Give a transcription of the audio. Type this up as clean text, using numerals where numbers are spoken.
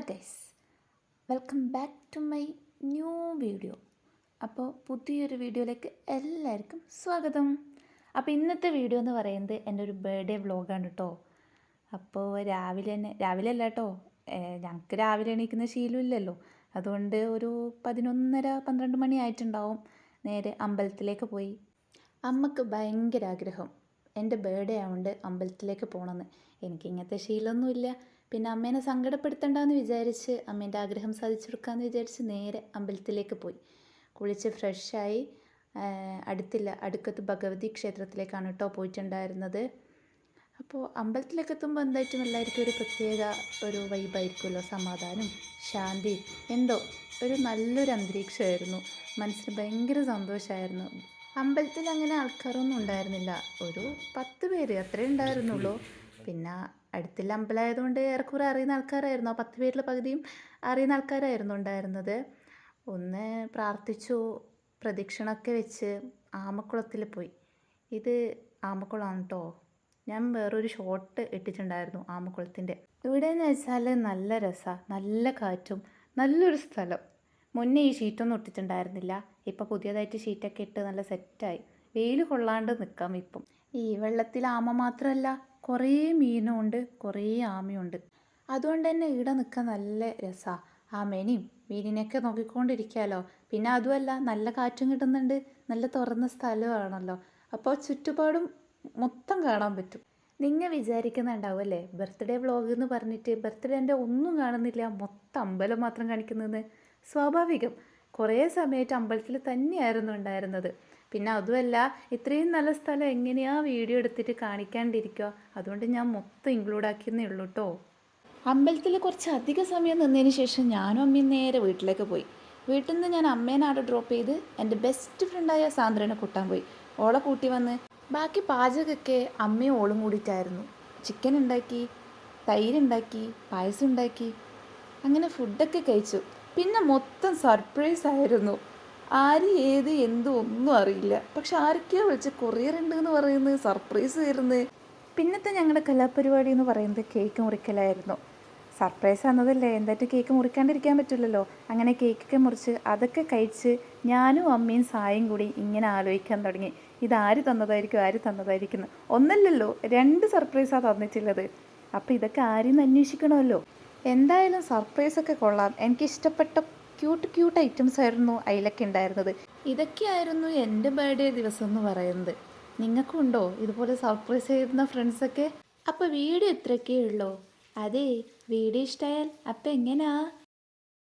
Guys, welcome back to my new video. അപ്പോൾ പുതിയൊരു വീഡിയോയിലേക്ക് എല്ലാവർക്കും സ്വാഗതം. അപ്പോൾ ഇന്നത്തെ വീഡിയോ എന്ന് പറയുന്നത് എൻ്റെ ഒരു ബർത്ത്ഡേ വ്ളോഗാണ് കേട്ടോ. അപ്പോൾ രാവിലെ അല്ല കേട്ടോ, ഞങ്ങൾക്ക് രാവിലെ എണീക്കുന്ന ശീലമില്ലല്ലോ. അതുകൊണ്ട് ഒരു 11:30-12 മണി ആയിട്ടുണ്ടാവും. നേരെ അമ്പലത്തിലേക്ക് പോയി. അമ്മക്ക് ഭയങ്കര ആഗ്രഹം എൻ്റെ ബർത്ത്ഡേ ആവുകൊണ്ട് അമ്പലത്തിലേക്ക് പോകണമെന്ന്. എനിക്ക് ഇങ്ങനത്തെ ശീലമൊന്നുമില്ല. പിന്നെ അമ്മേനെ സങ്കടപ്പെടുത്തണ്ടെന്ന് വിചാരിച്ച് അമ്മേൻ്റെ ആഗ്രഹം സാധിച്ചു കൊടുക്കാമെന്ന് വിചാരിച്ച് നേരെ അമ്പലത്തിലേക്ക് പോയി. കുളിച്ച് ഫ്രഷായി അടുക്കത്ത് ഭഗവതി ക്ഷേത്രത്തിലേക്കാണ് കേട്ടോ പോയിട്ടുണ്ടായിരുന്നത്. അപ്പോൾ അമ്പലത്തിലേക്ക് എത്തുമ്പോൾ എന്തായിട്ടും എല്ലാവർക്കും ഒരു പ്രത്യേക ഒരു വൈബായിരിക്കുമല്ലോ, സമാധാനം, ശാന്തി, എന്തോ ഒരു നല്ലൊരു അന്തരീക്ഷമായിരുന്നു. മനസ്സിന് ഭയങ്കര സന്തോഷമായിരുന്നു. അമ്പലത്തിൽ അങ്ങനെ ആൾക്കാരൊന്നും ഉണ്ടായിരുന്നില്ല, ഒരു 10 പേര് അത്രേ ഉണ്ടായിരുന്നുള്ളൂ. പിന്നെ അടുത്തുള്ള അമ്പലമായതുകൊണ്ട് ഏറെക്കുറെ അറിയുന്ന ആൾക്കാരായിരുന്നു. ആ 10 പേരിൽ പകുതിയും അറിയുന്ന ആൾക്കാരായിരുന്നു ഉണ്ടായിരുന്നത്. ഒന്ന് പ്രാർത്ഥിച്ചു, പ്രദക്ഷിണമൊക്കെ വെച്ച് ആമക്കുളത്തിൽ പോയി. ഇത് ആമക്കുളമാണ് കേട്ടോ. ഞാൻ വേറൊരു ഷോട്ട് ഇട്ടിട്ടുണ്ടായിരുന്നു ആമക്കുളത്തിൻ്റെ. ഇവിടെയെന്ന് വെച്ചാൽ നല്ല രസമാണ്, നല്ല കാറ്റും നല്ലൊരു സ്ഥലം. മുന്നേ ഈ ഷീറ്റൊന്നും ഇട്ടിട്ടുണ്ടായിരുന്നില്ല. ഇപ്പം പുതിയതായിട്ട് ഷീറ്റൊക്കെ ഇട്ട് നല്ല സെറ്റായി. വെയിൽ കൊള്ളാണ്ട് നിൽക്കാം ഇപ്പം. ഈ വെള്ളത്തിൽ ആമ മാത്രമല്ല, കുറേ മീനുമുണ്ട്, കുറേ ആമയുണ്ട്. അതുകൊണ്ട് തന്നെ ഇവിടെ നിൽക്കാൻ നല്ല രസമാണ്. ആമേനെയും മീനിനെയൊക്കെ നോക്കിക്കൊണ്ടിരിക്കാമല്ലോ. പിന്നെ അതുമല്ല, നല്ല കാറ്റും കിട്ടുന്നുണ്ട്, നല്ല തുറന്ന സ്ഥലമാണല്ലോ. അപ്പോൾ ചുറ്റുപാടും മൊത്തം കാണാൻ പറ്റും. നിങ്ങൾ വിചാരിക്കുന്നുണ്ടാവുമല്ലേ ബർത്ത്ഡേ വ്ളോഗ് എന്ന് പറഞ്ഞിട്ട് ബർത്ത്ഡേൻ്റെ ഒന്നും കാണുന്നില്ല, മൊത്തം അമ്പലം മാത്രം കാണിക്കുന്നത്. സ്വാഭാവികം, കുറേ സമയത്ത് അമ്പലത്തിൽ തന്നെയായിരുന്നു ഉണ്ടായിരുന്നത്. പിന്നെ അതുമല്ല, ഇത്രയും നല്ല സ്ഥലം എങ്ങനെയാണ് വീഡിയോ എടുത്തിട്ട് കാണിക്കാണ്ടിരിക്കുക. അതുകൊണ്ട് ഞാൻ മൊത്തം ഇൻക്ലൂഡാക്കിയെന്നേ ഉള്ളൂ കേട്ടോ. അമ്പലത്തിൽ കുറച്ച് അധിക സമയം നിന്നതിന് ശേഷം ഞാനും അമ്മയും നേരെ വീട്ടിലേക്ക് പോയി. വീട്ടിൽ നിന്ന് ഞാൻ അമ്മേനെ അവിടെ ഡ്രോപ്പ് ചെയ്ത് എൻ്റെ ബെസ്റ്റ് ഫ്രണ്ടായ സാന്ദ്രനെ കൂട്ടാൻ പോയി. ഓളെ കൂട്ടി വന്ന് ബാക്കി പാചകമൊക്കെ അമ്മയും ഓളും കൂടിയിട്ടായിരുന്നു. ചിക്കൻ ഉണ്ടാക്കി, തൈരുണ്ടാക്കി, പായസം ഉണ്ടാക്കി, അങ്ങനെ ഫുഡൊക്കെ കഴിച്ചു. പിന്നെ മൊത്തം സർപ്രൈസ് ആയിരുന്നു. ആര് ഏത് എന്തും ഒന്നും അറിയില്ല. പക്ഷെ ആരൊക്കെയോ വിളിച്ച് കൊറിയർ ഉണ്ട് എന്ന് പറയുന്നത്, സർപ്രൈസ് വരുന്നത്. പിന്നത്തെ ഞങ്ങളുടെ കലാപരിപാടി എന്ന് പറയുന്നത് കേക്ക് മുറിക്കലായിരുന്നു. സർപ്രൈസ് ആണെന്നതല്ലേ, എന്തായിട്ട് കേക്ക് മുറിക്കാണ്ടിരിക്കാൻ പറ്റില്ലല്ലോ. അങ്ങനെ കേക്കൊക്കെ മുറിച്ച് അതൊക്കെ കഴിച്ച് ഞാനും അമ്മയും സായും കൂടി ഇങ്ങനെ ആലോചിക്കാൻ തുടങ്ങി, ഇതാര് തന്നതായിരിക്കും. ഒന്നല്ലല്ലോ, 2 സർപ്രൈസാണ് തന്നിട്ടുള്ളത്. അപ്പോൾ ഇതൊക്കെ ആരെയും അന്വേഷിക്കണമല്ലോ. എന്തായാലും സർപ്രൈസൊക്കെ കൊള്ളാം. എനിക്കിഷ്ടപ്പെട്ട ക്യൂട്ട് ഐറ്റംസ് ആയിരുന്നു അതിലൊക്കെ ഉണ്ടായിരുന്നത്. ഇതൊക്കെയായിരുന്നു എൻ്റെ ബർത്ത്ഡേ ദിവസം എന്ന് പറയുന്നത്. നിങ്ങൾക്കും ഉണ്ടോ ഇതുപോലെ സർപ്രൈസ് ചെയ്യുന്ന ഫ്രണ്ട്സൊക്കെ? അപ്പോൾ വീഡിയോ ഇത്രയൊക്കെ ഉള്ളൂ. അതെ, വീഡിയോ ഇഷ്ടമായാൽ അപ്പം എങ്ങനെയാ